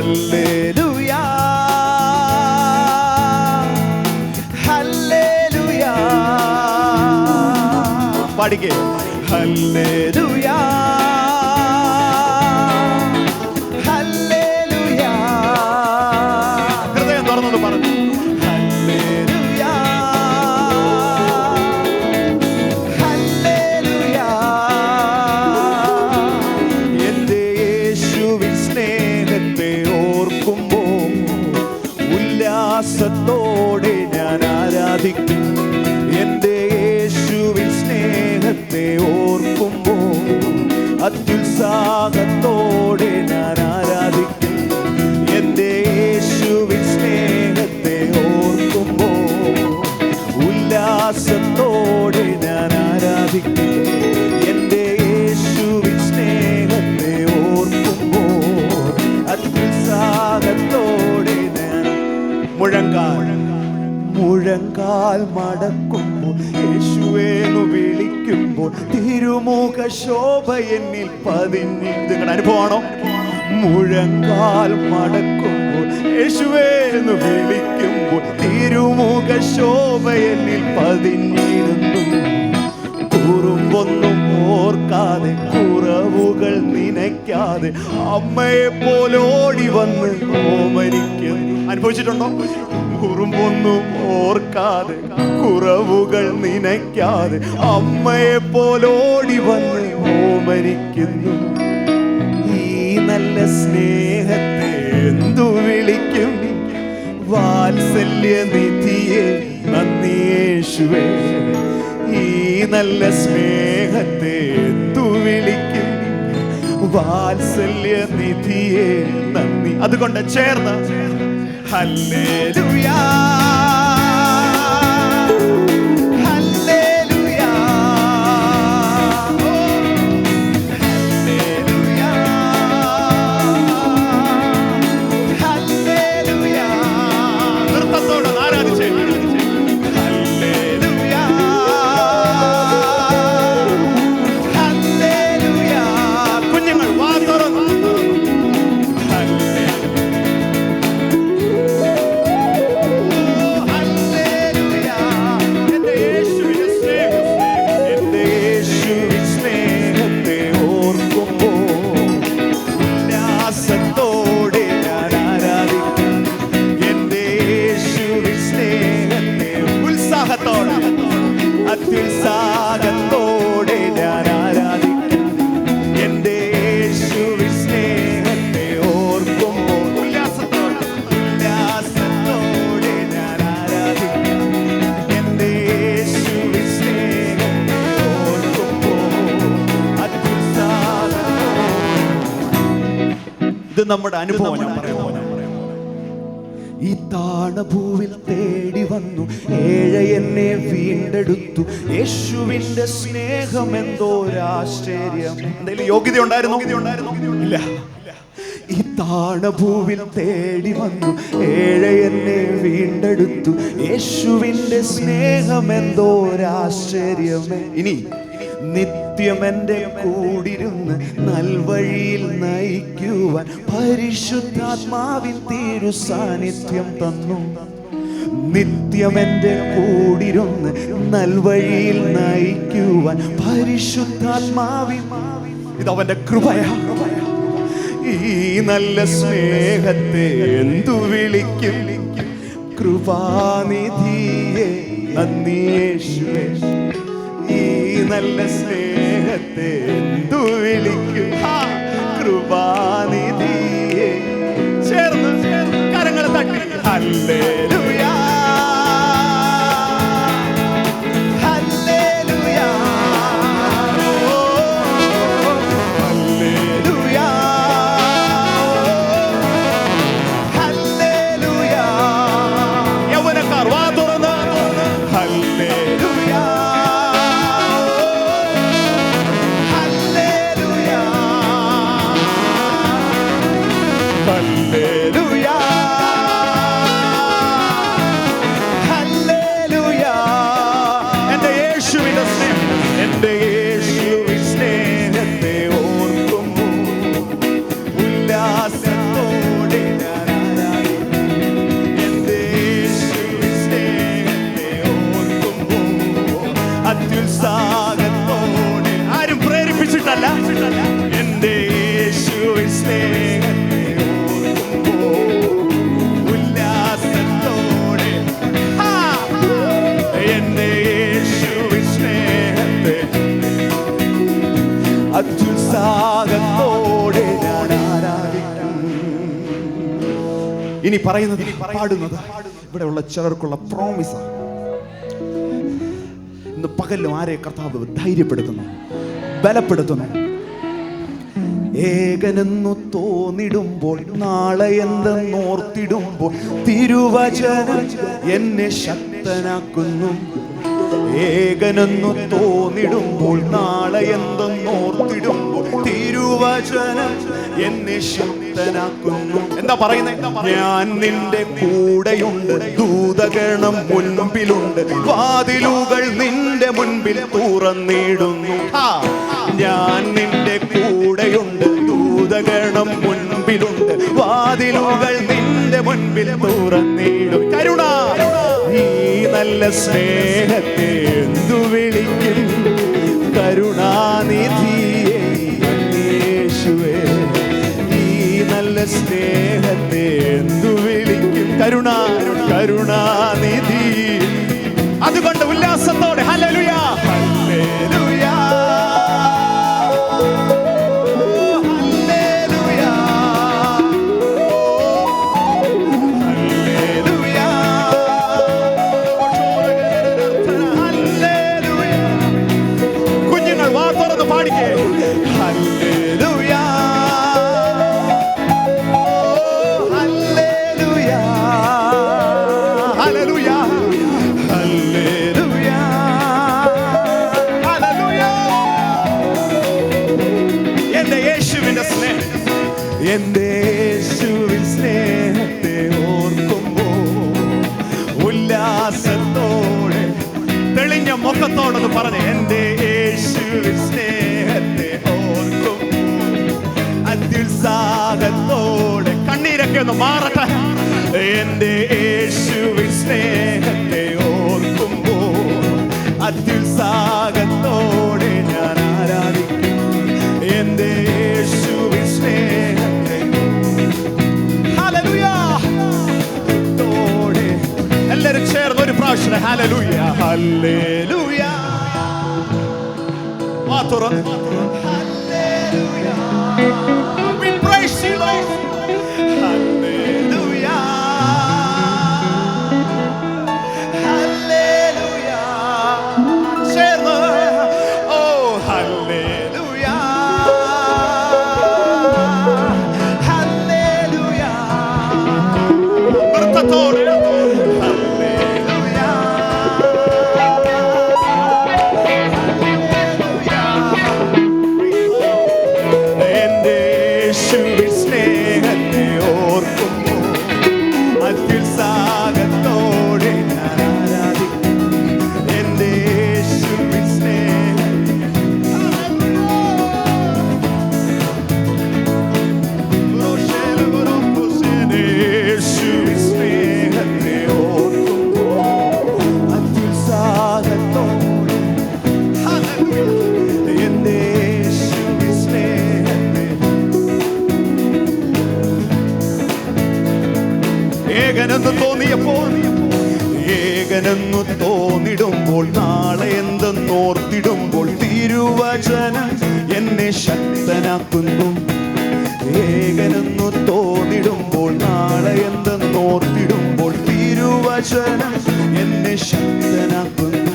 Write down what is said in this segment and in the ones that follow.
Hallelujah hallelujah. പാടിക്കേ hallelujah hallelujah. ഹൃദയം തുറന്നത് പറഞ്ഞു ഹല്ലേലൂയ ഹല്ലേലൂയ. എൻ്റെ യേശുവിൻ സ്നേഹത്തെ ഓർക്കുമ്പോൾ ഉല്ലാസത്തോടെ ഞാൻ ആരാധിക്കും. എൻ്റെ യേശുവിൻ സ്നേഹത്തെ ഓർക്കുമ്പോൾ അത്യുത്സാഹത്തോടെ ഞാൻ ആരാധിക്കും. എൻ്റെ യേശുവിൻ സ്നേഹത്തെ ഓർക്കുമ്പോൾ ഉല്ലാസത്തോടെ ഞാൻ ആരാധിക്കും. എൻ്റെ യേശുവിൻ സ്നേഹത്തെ ഓർക്കുമ്പോൾ അത്യുത്സാഹത്തോടെ ഞാൻ മുഴങ്കാൽ മടക്കുമ്പോൾ യേശുവേന്നു വിളിക്കുമ്പോൾ തിരുമുഖ ശോഭ എന്നിൽ പതിഞ്ഞിട്ട്. നിങ്ങളുടെ അനുഭവമാണോ? മുഴങ്കാൽ മടക്കുമ്പോൾ യേശുവേന്നു വിളിക്കുമ്പോൾ തിരുമുഖ ശോഭ എന്നിൽ പതിഞ്ഞിടുന്നു. കുറുമ്പൊന്നും ഓർക്കാതെ കുറവുകൾ നനയ്ക്കാതെ അമ്മയെ പോലെ ഓടി വന്ന് ഓമനിക്കും. അനുഭവിച്ചിട്ടുണ്ടോ? കുറുമ്പൊന്നും ഓർക്കാതെ കുറവുകൾ നനയ്ക്കാതെ അമ്മയെ പോലെ ഓടി വന്ന് ഓമനിക്കുന്നു. ഈ നല്ല സ്നേഹത്തെ എന്തു വിളിക്കും? വാത്സല്യനിധിയെ നന്ദി യേശുവേ. ഈ നല്ല സ്നേഹത്തെ എന്തു വിളിക്കും? വാത്സല്യനിധിയെ നന്ദി. അതുകൊണ്ട് ചേർന്ന് ഹല്ലേലൂയ ഹല്ലേലൂയ ഹല്ലേലൂയ ഹല്ലേലൂയ. നൃത്തത്തോടെ ആരാധിച്ചേ ഹല്ലേലൂയ ഹല്ലേലൂയ. കുഞ്ഞുങ്ങൾ വാ തുറന്ന് അത്യുത്സാഹത്തോടെ ഞാൻ ആരാധിക്കും. എൻ്റെ യേശുവിൻ സ്നേഹത്തെ ഓർക്കുമ്പോൾ ഉല്ലാസത്തോടെ ഞാൻ ആരാധിക്കും. എൻ്റെ യേശുവിൻ സ്നേഹത്തെ ഓർക്കുമ്പോൾ അത്യുത്സാഹത്തോടെ. ഇത് നമ്മുടെ അനുഭവം. ഞാൻ പറയുമോ? ഈ താണഭൂവിൽ തേടി വന്നു ഏഴ എന്നെ വീണ്ടെടുത്തു. യേശുവിന്റെ സ്നേഹം എന്തോരാശ്ചര്യം. എന്തെങ്കിലും യോഗ്യത ഉണ്ടായിരുന്നോ? ഇല്ല. ഈ താണഭൂവിൽ തേടി വന്നു ഏഴ എന്നെ വീണ്ടെടുത്തു. യേശുവിന്റെ സ്നേഹം എന്തോരാശ്ചര്യമേ. ഇനി നിത്യം എൻ്റെ കൂടിരുന്ന് നൽവഴിയിൽ നയിക്കുവാൻ പരിശുദ്ധാത്മാവിൻ തിരു സാന്നിധ്യം തന്നു. നിത്യം എൻ്റെ കൂടിരുന്ന് നൽവഴിയിൽ നയിക്കുവാൻ പരിശുദ്ധാത്മാവിൻ. ഇതവന്റെ കൃപയാ. ഈ നല്ല സ്നേഹത്തെ എന്തു വിളിക്കും? കൃപാനിധിയെ നന്ദി യേശുവേ. ഈ നല്ല സ്നേഹത്തെ എന്തു വിളിക്കും? കൃപാനിധിയെ. ചേർന്ന് കരങ്ങൾ തട്ടി ഹല്ലേലൂയ ഹല്ലേലൂയ ഹല്ലേലൂയ ഹല്ലേലൂയ. യൗവനക്കാർ വാ തുറന്ന് ഹല്ലേലൂയ ഹല്ലേലൂയ സ്നേഹത്തെ ഓർക്കുമ്പോൾ ഉല്ലാസത്തോടെ എന്റെ യേശുവിൻ സ്നേഹത്തെ അത്യുത്സാഹത്തോടെ ഞാൻ ആരാധിക്കും. ഇനി പറയുന്നത് പാടുന്നത് ഇവിടെയുള്ള ചിലർക്കുള്ള പ്രോമിസാണ്. ഇന്ന് പകലും ആരെ കർത്താവ് ധൈര്യപ്പെടുത്തുന്നു, ബലപ്പെടുത്തുന്നു. ഏകനെന്നു തോന്നിടുമ്പോൾ, നാളെ എന്തെന്നോർത്തിടുമ്പോൾ തിരുവചനം എന്നെ ശക്തനാക്കുന്നു. ഏകനെന്നു തോന്നിടുമ്പോൾ, നാളെ എന്തെന്നോർത്തിടുമ്പോൾ തിരുവചനം എന്നെ ശക്തനാക്കുന്നു. എന്താ പറയുന്നത്? ഞാൻ നിന്റെ കൂടെയുണ്ട്, ദൂതഗണം മുൻപിലുണ്ട്, വാതിലുകൾ നിന്റെ മുൻപിൽ തുറന്നിടുന്നു. ഞാൻ നിന്റെ കൂടെയുണ്ട്, ദൂതഗണം മുൻപിലുണ്ട്, വാതിലുകൾ നിന്റെ മുൻപിൽ തുറന്നിടും. കരുണ ഈ നല്ല സ്നേഹത്തെ എന്തു വിളിക്കും? കരുണാനിധിയെ യേശുവേ, ഈ നല്ല സ്നേഹത്തെ എന്തു വിളിക്കും? കരുണാനിധി. അതുകൊണ്ട് ഉല്ലാസത്തോടെ ഹല്ലേലൂയ, ഹല്ലേലൂയ, എന്റെ യേശുവിൻ സ്നേഹത്തെ ഓർക്കുമ്പോൾ ഉല്ലാസത്തോടെ തെളിഞ്ഞ മുഖത്തോടൊന്ന് പറഞ്ഞ് എന്റെ യേശുവിൻ സ്നേഹത്തെ ഓർക്കുമ്പോൾ അത്യുത്സാഹത്തോടെ കണ്ണീരൊക്കെ ഒന്ന് മാറട്ടെ. എന്റെ യേശുവിൻ സ്നേഹത്തെ ഓർക്കുമ്പോൾ അത്യുത്സാഹത്തോടെ ഞാൻ ആരാധിക്കും. എന്റെ യേശുവിൻ സ്നേഹത്തെ ഹല്ലേലൂയ തോടെ എല്ലാവരും ചേർന്ന് ഒരു പ്രാവശ്യം ഹല്ലേലൂയ, ഹല്ലേലൂയ. വാ തുറന്ന് hallelujah. We praise you Lord. Hallelujah, hallelujah. ചേർന്ന് ഓ ഹല്ലേലൂയ, ഹല്ലേലൂയ. നൃത്തത്തോടെ ഏകനെന്നു തോന്നിടുമ്പോൾ, നാളെ എന്തെന്നോർത്തിടുമ്പോൾ തിരുവചനം എന്നെ ശക്തനാക്കുന്നു. ഏകനെന്നു തോന്നിടുമ്പോൾ, നാളെ എന്തെന്നോർത്തിടുമ്പോൾ തിരുവചനം എന്നെ ശക്തനാക്കുന്നു.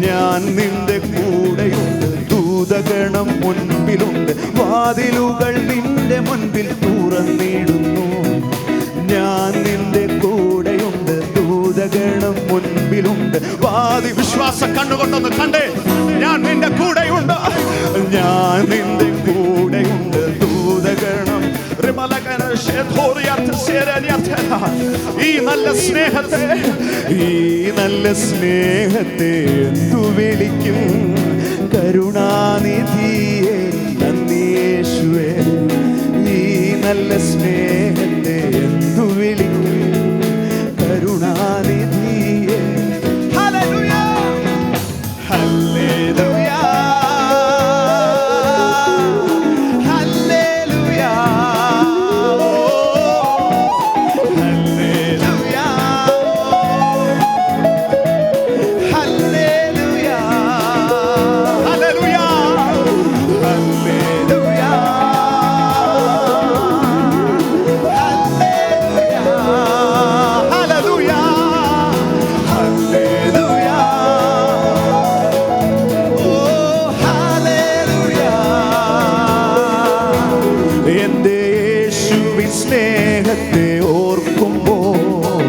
ഞാൻ നിന്റെ കൂടെയുണ്ട്, ദൂതഗണം മുൻപിലുണ്ട്, വാതിലുകൾ നിന്റെ മുൻപിൽ തുറന്നിടുന്നു. ഞാൻ നിന്റെ കൂടെയുണ്ട്, ദൂതഗണം മുൻപിലുണ്ട്, വാതി വിശ്വാസ കണ്ണുകൊണ്ടൊന്ന് കണ്ടേ. ഞാൻ നിന്റെ കൂടെയുണ്ട്, ഞാൻ നിന്റെ കൂടെയുണ്ട്, ദൂതഗണം. ഈ നല്ല സ്നേഹത്തെ, ഈ നല്ല സ്നേഹത്തെ എന്തു വിളിക്കും? കരുണാനിധിയെ നന്ദി യേശുവേ, ഈ നല്ല സ്നേഹത്തെ എന്തു വിളിക്കും? കരുണാനിധിയെ. Hallelujah, hallelujah, hallelujah. സ്നേഹത്തെ ഓർക്കുമ്പോൾ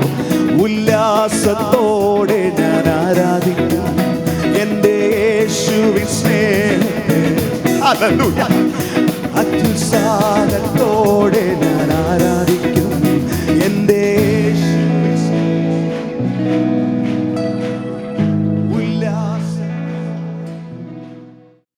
ഉല്ലാസത്തോടെ ഞാൻ ആരാധിക്കും എൻ്റെ യേശുവിൻ സ്നേഹത്തെ. ഹല്ലേലൂയ. അത്യുത്സാഹത്തോടെ